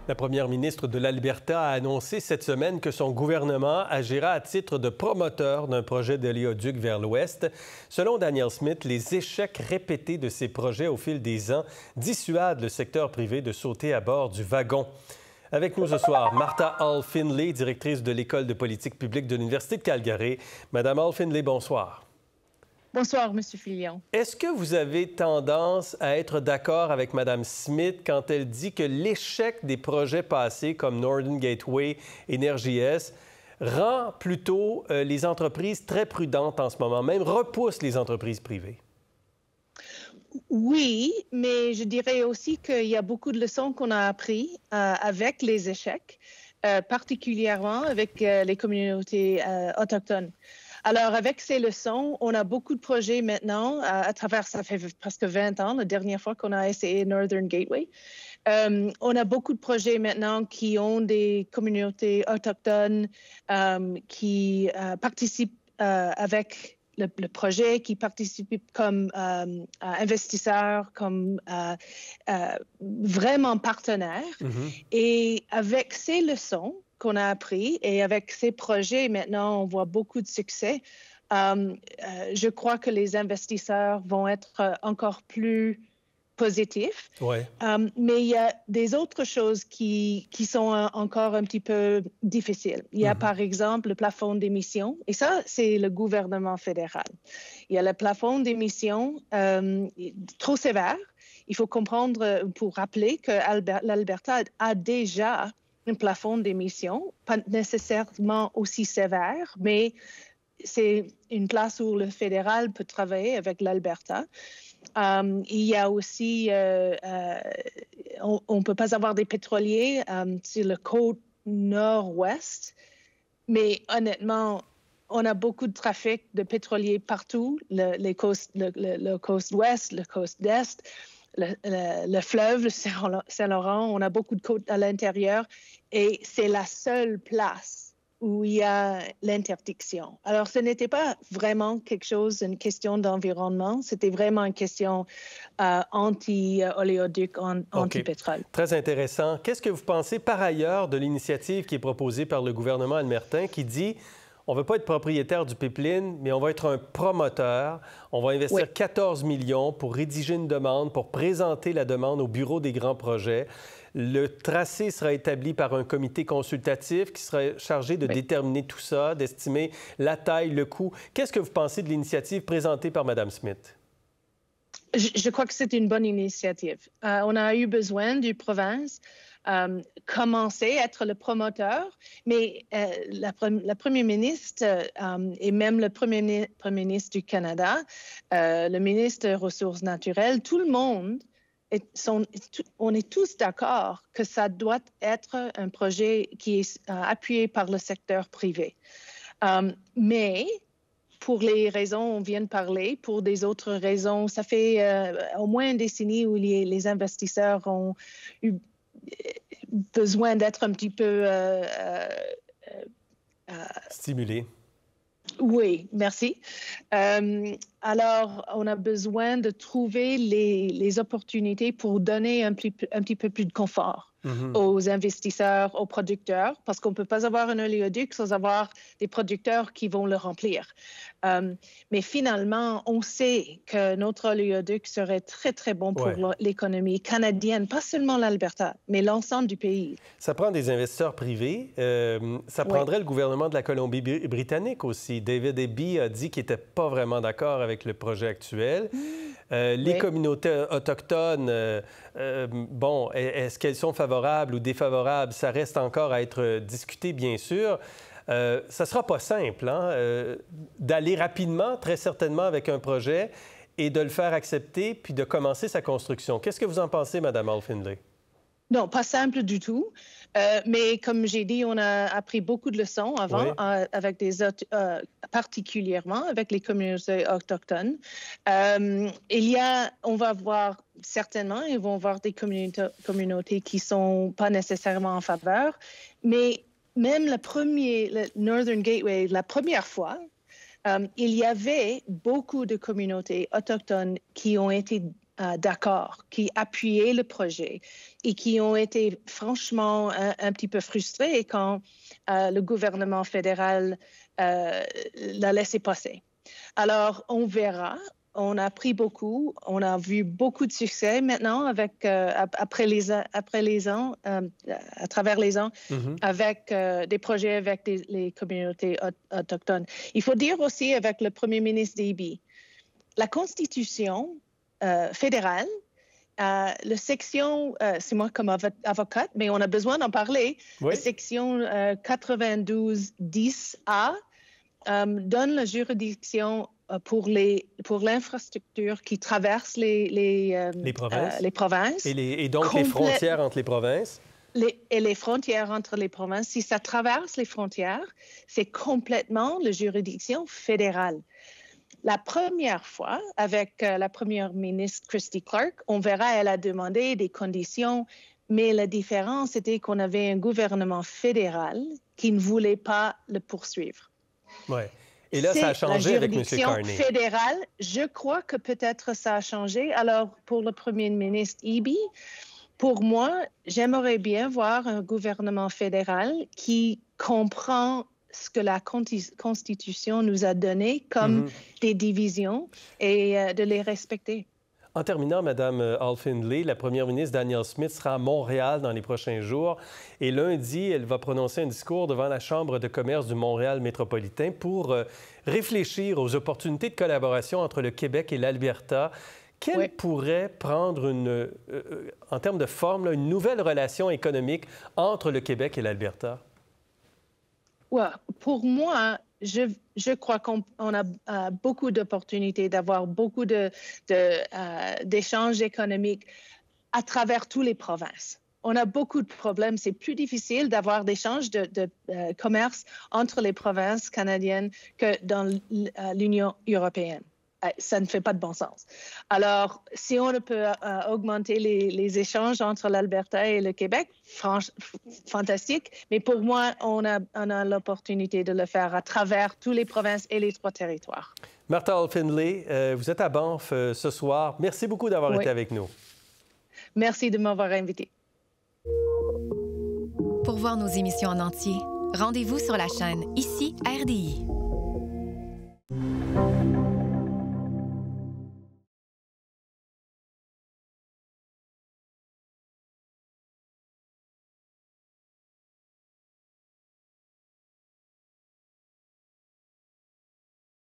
La première ministre de l'Alberta a annoncé cette semaine que son gouvernement agira à titre de promoteur d'un projet d'éléoduc vers l'ouest. Selon Danielle Smith, les échecs répétés de ces projets au fil des ans dissuadent le secteur privé de sauter à bord du wagon. Avec nous ce soir, Martha Hall-Findlay, directrice de l'École de politique publique de l'Université de Calgary. Madame Hall-Findlay, bonsoir. Bonsoir, M. Filion. Est-ce que vous avez tendance à être d'accord avec Mme Smith quand elle dit que l'échec des projets passés comme Northern Gateway, EnergyS, rend plutôt les entreprises très prudentes en ce moment, même repousse les entreprises privées? Oui, mais je dirais aussi qu'il y a beaucoup de leçons qu'on a apprises avec les échecs, particulièrement avec les communautés autochtones. Alors, avec ces leçons, on a beaucoup de projets maintenant, à travers, ça fait presque 20 ans, la dernière fois qu'on a essayé Northern Gateway. On a beaucoup de projets maintenant qui ont des communautés autochtones qui participent avec le projet, qui participent comme investisseurs, comme vraiment partenaires. Mm-hmm. Et avec ces leçons qu'on a appris et avec ces projets, maintenant, on voit beaucoup de succès. Je crois que les investisseurs vont être encore plus positifs. Ouais. Mais il y a des autres choses qui sont encore un petit peu difficiles. Il y a par exemple le plafond d'émissions, et ça, c'est le gouvernement fédéral. Il y a le plafond d'émissions trop sévère. Il faut comprendre, pour rappeler que l'Alberta a déjà un plafond d'émissions, pas nécessairement aussi sévère, mais c'est une place où le fédéral peut travailler avec l'Alberta. Il y a aussi, on ne peut pas avoir des pétroliers sur le côte nord-ouest, mais honnêtement, on a beaucoup de trafic de pétroliers partout, le côte ouest, le côte est. Le fleuve, le Saint-Laurent, on a beaucoup de côtes à l'intérieur et c'est la seule place où il y a l'interdiction. Alors, ce n'était pas vraiment une question d'environnement, c'était vraiment une question anti-oléoduc, anti-pétrole. Okay. Très intéressant. Qu'est-ce que vous pensez par ailleurs de l'initiative qui est proposée par le gouvernement albertain qui dit on ne veut pas être propriétaire du pipeline, mais on va être un promoteur. On va investir 14 millions pour rédiger une demande, pour présenter la demande au bureau des grands projets. Le tracé sera établi par un comité consultatif qui sera chargé de déterminer tout ça, d'estimer la taille, le coût. Qu'est-ce que vous pensez de l'initiative présentée par Mme Smith? Je crois que c'est une bonne initiative. On a eu besoin du province commencer à être le promoteur, mais la première ministre et même le premier ministre du Canada, le ministre des Ressources naturelles, tout le monde, on est tous d'accord que ça doit être un projet qui est appuyé par le secteur privé. Mais pour les raisons on vient de parler, pour des autres raisons, ça fait au moins une décennie où les investisseurs ont eu besoin d'être un petit peu stimulés. Oui, merci. Alors, on a besoin de trouver les opportunités pour donner un petit peu plus de confort aux investisseurs, aux producteurs, parce qu'on ne peut pas avoir un oléoduc sans avoir des producteurs qui vont le remplir. Mais finalement, on sait que notre oléoduc serait très, très bon pour l'économie canadienne, pas seulement l'Alberta, mais l'ensemble du pays. Ça prend des investisseurs privés. Ça prendrait le gouvernement de la Colombie-Britannique aussi. David Eby a dit qu'il n'était pas vraiment d'accord avec le projet actuel. Les communautés autochtones, bon, est-ce qu'elles sont favorables ou défavorables? Ça reste encore à être discuté, bien sûr. Ça ne sera pas simple d'aller rapidement, très certainement, avec un projet et de le faire accepter puis de commencer sa construction. Qu'est-ce que vous en pensez, Mme Hall-Findlay? Non, pas simple du tout. Mais comme j'ai dit, on a appris beaucoup de leçons avant, avec particulièrement avec les communautés autochtones. On va voir certainement, ils vont voir des communautés qui ne sont pas nécessairement en faveur, mais même le Northern Gateway, la première fois, il y avait beaucoup de communautés autochtones qui ont été d'accord, qui appuyaient le projet et qui ont été franchement un petit peu frustrés quand le gouvernement fédéral l'a laissé passer. Alors, on verra. On a appris beaucoup. On a vu beaucoup de succès maintenant avec, à travers les ans, avec des projets avec les communautés autochtones. Il faut dire aussi avec le premier ministre Eby, la Constitution fédérale, la section, c'est moi comme avocate, mais on a besoin d'en parler, oui. La section 92-10A donne la juridiction pour l'infrastructure qui traverse les provinces. Et donc les frontières entre les provinces. Les frontières entre les provinces. Si ça traverse les frontières, c'est complètement la juridiction fédérale. La première fois, avec la première ministre Christy Clark, on verra, elle a demandé des conditions, mais la différence était qu'on avait un gouvernement fédéral qui ne voulait pas le poursuivre. Oui. Et là, ça a changé avec M. Carney. Fédérale, je crois que peut-être ça a changé. Alors, pour le premier ministre Eby, pour moi, j'aimerais bien voir un gouvernement fédéral qui comprend ce que la Constitution nous a donné comme des divisions et de les respecter. En terminant, Mme Hall-Findlay, la première ministre Danielle Smith sera à Montréal dans les prochains jours. Et lundi, elle va prononcer un discours devant la Chambre de commerce du Montréal métropolitain pour réfléchir aux opportunités de collaboration entre le Québec et l'Alberta. Quelle pourrait prendre, en termes de forme, une nouvelle relation économique entre le Québec et l'Alberta? Ouais, pour moi, je crois qu'on a beaucoup d'opportunités d'avoir beaucoup d'échanges économiques à travers toutes les provinces. On a beaucoup de problèmes. C'est plus difficile d'avoir d'échanges de commerce entre les provinces canadiennes que dans l'Union européenne. Ça ne fait pas de bon sens. Alors, si on peut augmenter les échanges entre l'Alberta et le Québec, fantastique. Mais pour moi, on a l'opportunité de le faire à travers toutes les provinces et les 3 territoires. Martha Hall-Findlay, vous êtes à Banff ce soir. Merci beaucoup d'avoir été avec nous. Merci de m'avoir invité. Pour voir nos émissions en entier, rendez-vous sur la chaîne Ici RDI.